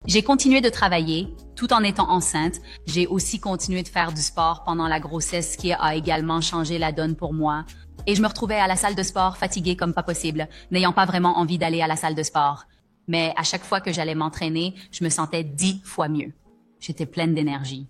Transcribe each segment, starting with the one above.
J'ai continué de travailler tout en étant enceinte. J'ai aussi continué de faire du sport pendant la grossesse, ce qui a également changé la donne pour moi. Et je me retrouvais à la salle de sport fatiguée comme pas possible, n'ayant pas vraiment envie d'aller à la salle de sport. Mais à chaque fois que j'allais m'entraîner, je me sentais 10 fois mieux. J'étais pleine d'énergie.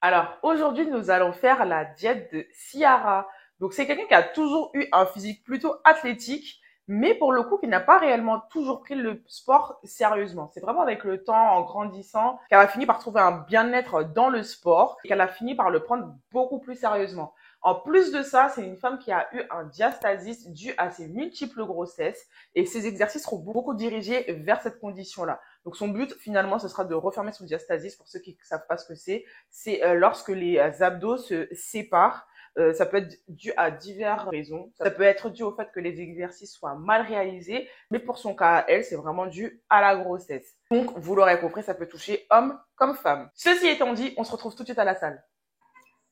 Alors, aujourd'hui, nous allons faire la diète de Ciara. Donc, c'est quelqu'un qui a toujours eu un physique plutôt athlétique, mais pour le coup, qui n'a pas réellement toujours pris le sport sérieusement. C'est vraiment avec le temps, en grandissant, qu'elle a fini par trouver un bien-être dans le sport et qu'elle a fini par le prendre beaucoup plus sérieusement. En plus de ça, c'est une femme qui a eu un diastasis dû à ses multiples grossesses et ses exercices seront beaucoup dirigés vers cette condition-là. Donc, son but, finalement, ce sera de refermer son diastasis pour ceux qui ne savent pas ce que c'est lorsque les abdos se séparent. Ça peut être dû à diverses raisons. Ça peut être dû au fait que les exercices soient mal réalisés, mais pour son cas à elle, c'est vraiment dû à la grossesse. Donc, vous l'aurez compris, ça peut toucher homme comme femme. Ceci étant dit, on se retrouve tout de suite à la salle.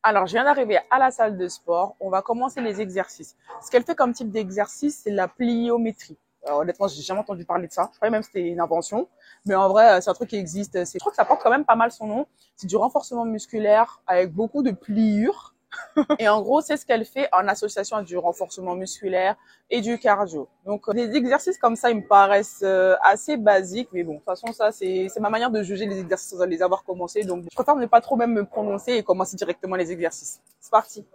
Alors, je viens d'arriver à la salle de sport. On va commencer les exercices. Ce qu'elle fait comme type d'exercice, c'est la pliométrie. Alors, honnêtement, j'ai jamais entendu parler de ça. Je croyais même que c'était une invention. Mais en vrai, c'est un truc qui existe. Je crois que ça porte quand même pas mal son nom. C'est du renforcement musculaire avec beaucoup de pliures. Et en gros, c'est ce qu'elle fait en association du renforcement musculaire et du cardio. Donc, des exercices comme ça, ils me paraissent assez basiques. Mais bon, de toute façon, ça, c'est ma manière de juger les exercices sans les avoir commencés. Donc, je préfère ne pas trop même me prononcer et commencer directement les exercices. C'est parti.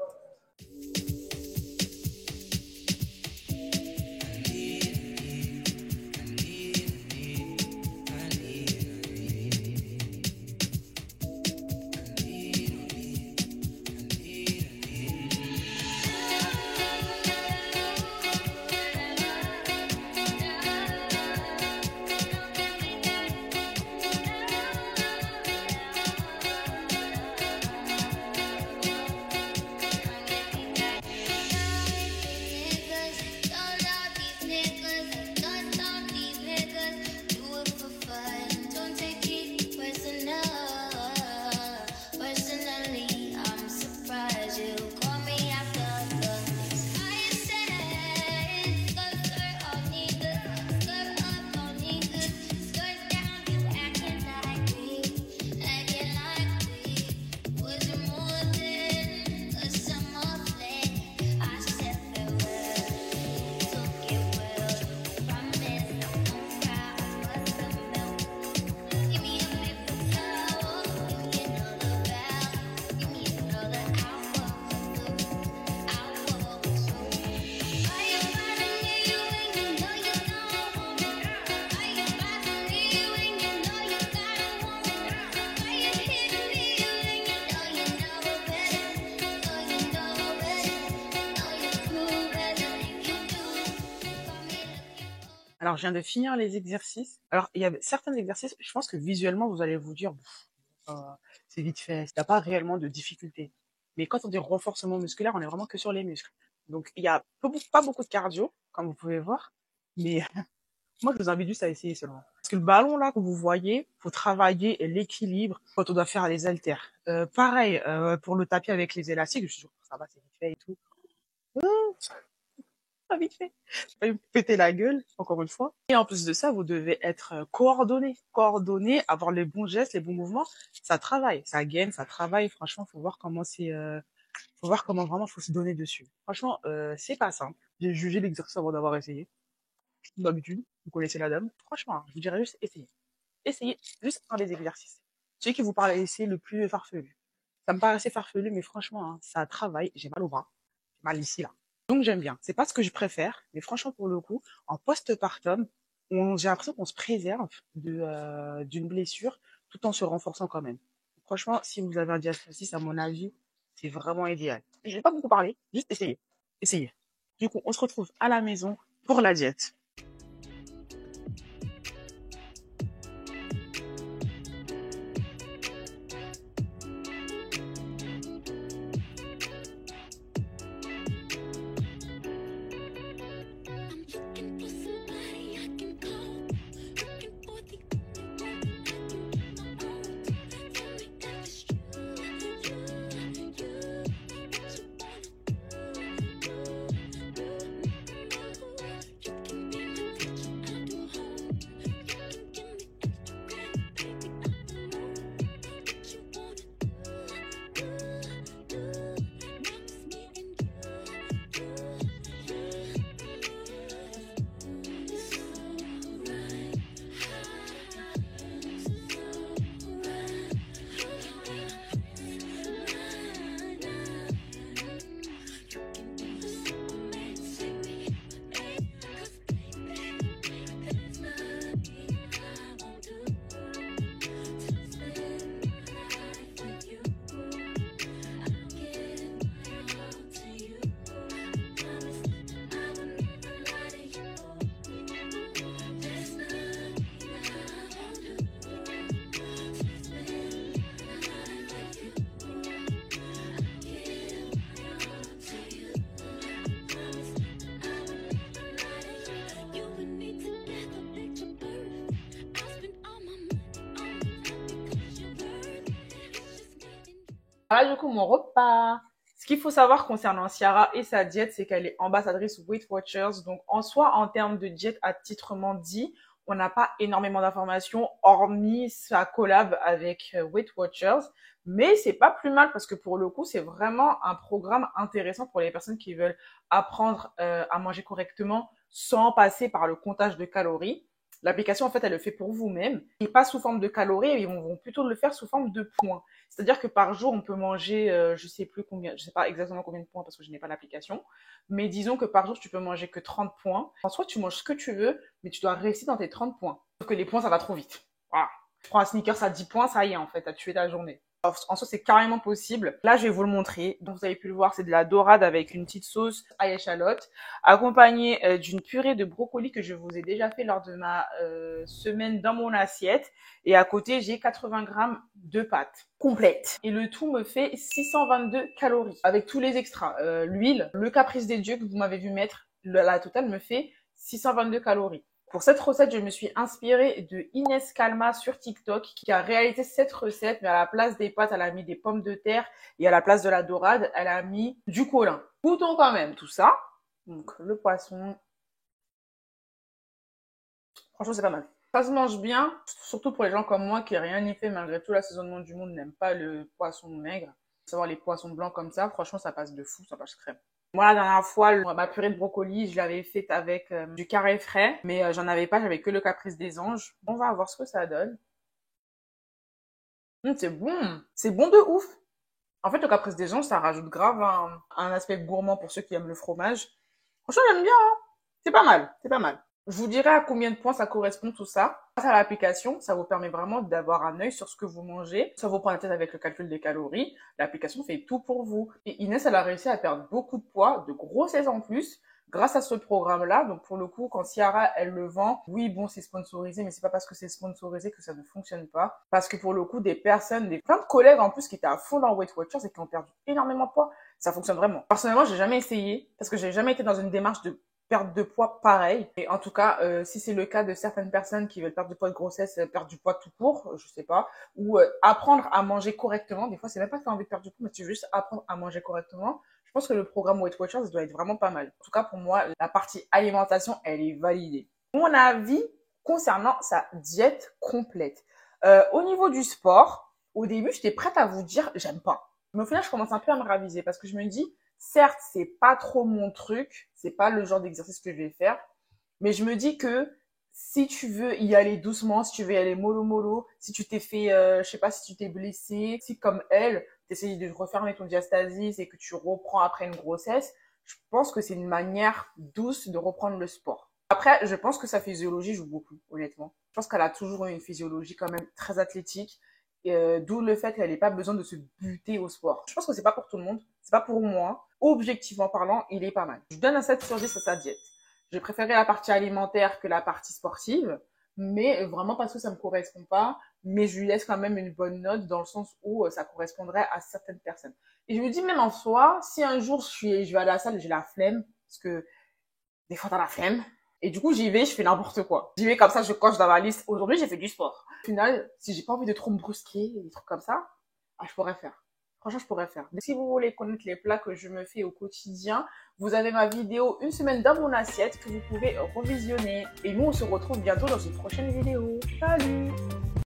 Alors, je viens de finir les exercices. Alors, il y a certains exercices, je pense que visuellement, vous allez vous dire, euh, c'est vite fait, il n'y a pas réellement de difficulté. Mais quand on dit renforcement musculaire, on est vraiment que sur les muscles. Donc, il y a pas beaucoup de cardio, comme vous pouvez voir. Mais moi, je vous invite juste à essayer seulement. Parce que le ballon, là, que vous voyez, faut travailler l'équilibre quand on doit faire les haltères. Pareil, pour le tapis avec les élastiques, je suis sûre que ça va, c'est vite fait et tout. Pas vite fait. J'ai failli me péter la gueule, encore une fois. Et en plus de ça, vous devez être coordonné. Coordonné, avoir les bons gestes, les bons mouvements. Ça travaille, ça gagne, ça travaille. Franchement, faut voir comment faut voir comment vraiment faut se donner dessus. Franchement, c'est pas simple. J'ai jugé l'exercice avant d'avoir essayé. D'habitude, vous connaissez la dame. Franchement, je vous dirais juste essayez. Essayez juste un des exercices. Celui qui vous paraissait le plus farfelu. Ça me paraissait farfelu, mais franchement, hein, ça travaille. J'ai mal au bras. J'ai mal ici, là. Donc j'aime bien. C'est pas ce que je préfère, mais franchement pour le coup, en postpartum, j'ai l'impression qu'on se préserve d'une blessure tout en se renforçant quand même. Franchement, si vous avez un diastasis, à mon avis, c'est vraiment idéal. Je vais pas beaucoup parler, juste essayer. Essayez. Du coup, on se retrouve à la maison pour la diète. Voilà du coup mon repas. Ce qu'il faut savoir concernant Ciara et sa diète, c'est qu'elle est ambassadrice Weight Watchers. Donc en soi, en termes de diète à titrement dit, on n'a pas énormément d'informations hormis sa collab avec Weight Watchers. Mais c'est pas plus mal parce que pour le coup, c'est vraiment un programme intéressant pour les personnes qui veulent apprendre à manger correctement sans passer par le comptage de calories. L'application, en fait, elle le fait pour vous-même et pas sous forme de calories, ils vont plutôt le faire sous forme de points. C'est-à-dire que par jour, on peut manger, je sais plus combien, je sais pas exactement combien de points parce que je n'ai pas l'application, mais disons que par jour, tu peux manger que 30 points. En soi, tu manges ce que tu veux, mais tu dois rester dans tes 30 points. Sauf que les points, ça va trop vite. Voilà. Tu prends un sneakers à 10 points, ça y est, en fait, t'as tué ta journée. En soi, c'est carrément possible. Là, je vais vous le montrer. Donc, vous avez pu le voir, c'est de la dorade avec une petite sauce ail échalote, accompagnée d'une purée de brocoli que je vous ai déjà fait lors de ma semaine dans mon assiette. Et à côté, j'ai 80 grammes de pâtes complètes. Et le tout me fait 622 calories avec tous les extras. L'huile, le caprice des dieux que vous m'avez vu mettre, la totale me fait 622 calories. Pour cette recette, je me suis inspirée de Inès Calma sur TikTok qui a réalisé cette recette, mais à la place des pâtes, elle a mis des pommes de terre et à la place de la dorade, elle a mis du colin. Goûtons quand même tout ça. Donc le poisson. Franchement, c'est pas mal. Ça se mange bien, surtout pour les gens comme moi qui rien n'y fait malgré tout l'assaisonnement du monde n'aime pas le poisson maigre. Savoir les poissons blancs comme ça, franchement, ça passe de fou, ça passe crème. Moi, la dernière fois, ma purée de brocoli, je l'avais faite avec du carré frais, mais j'en avais pas, j'avais que le caprice des anges. On va voir ce que ça donne. C'est bon de ouf. En fait, le caprice des anges, ça rajoute grave un aspect gourmand pour ceux qui aiment le fromage. Franchement, j'aime bien, hein. C'est pas mal, c'est pas mal. Je vous dirai à combien de points ça correspond tout ça. Grâce à l'application, ça vous permet vraiment d'avoir un œil sur ce que vous mangez. Ça vous prend la tête avec le calcul des calories. L'application fait tout pour vous. Et Inès, elle a réussi à perdre beaucoup de poids, de grossesse en plus, grâce à ce programme-là. Donc pour le coup, quand Ciara, elle le vend, oui, bon, c'est sponsorisé, mais c'est pas parce que c'est sponsorisé que ça ne fonctionne pas. Parce que pour le coup, plein de collègues en plus qui étaient à fond dans Weight Watchers et qui ont perdu énormément de poids, ça fonctionne vraiment. Personnellement, j'ai jamais essayé parce que j'ai jamais été dans une démarche de perte de poids pareil. Et en tout cas, si c'est le cas de certaines personnes qui veulent perdre du poids de grossesse, perdre du poids tout court, je sais pas, ou apprendre à manger correctement. Des fois, c'est même pas que tu as envie de perdre du poids, mais tu veux juste apprendre à manger correctement. Je pense que le programme Weight Watchers doit être vraiment pas mal. En tout cas, pour moi, la partie alimentation, elle est validée. Mon avis concernant sa diète complète. Au niveau du sport, au début, j'étais prête à vous dire, j'aime pas. Mais au final, je commence un peu à me raviser parce que je me dis, certes, c'est pas trop mon truc, c'est pas le genre d'exercice que je vais faire, mais je me dis que si tu veux y aller doucement, si tu veux y aller mollo mollo, si tu t'es fait, je sais pas, si tu t'es blessé, si comme elle, t'essayes de refermer ton diastasis et que tu reprends après une grossesse, je pense que c'est une manière douce de reprendre le sport. Après, je pense que sa physiologie joue beaucoup, honnêtement. Je pense qu'elle a toujours eu une physiologie quand même très athlétique. D'où le fait qu'elle n'ait pas besoin de se buter au sport. Je pense que c'est pas pour tout le monde, c'est pas pour moi. Objectivement parlant, il est pas mal. Je donne un 7 sur 10 à sa diète. J'ai préféré la partie alimentaire que la partie sportive, mais vraiment parce que ça me correspond pas, mais je lui laisse quand même une bonne note dans le sens où ça correspondrait à certaines personnes. Et je me dis même en soi, si un jour je vais à la salle et j'ai la flemme, parce que des fois t'as la flemme, et du coup, j'y vais, je fais n'importe quoi. J'y vais comme ça, je coche dans ma liste. Aujourd'hui, j'ai fait du sport. Au final, si j'ai pas envie de trop me brusquer, des trucs comme ça, je pourrais faire. Franchement, je pourrais faire. Si vous voulez connaître les plats que je me fais au quotidien, vous avez ma vidéo une semaine dans mon assiette que vous pouvez revisionner. Et nous, on se retrouve bientôt dans une prochaine vidéo. Salut!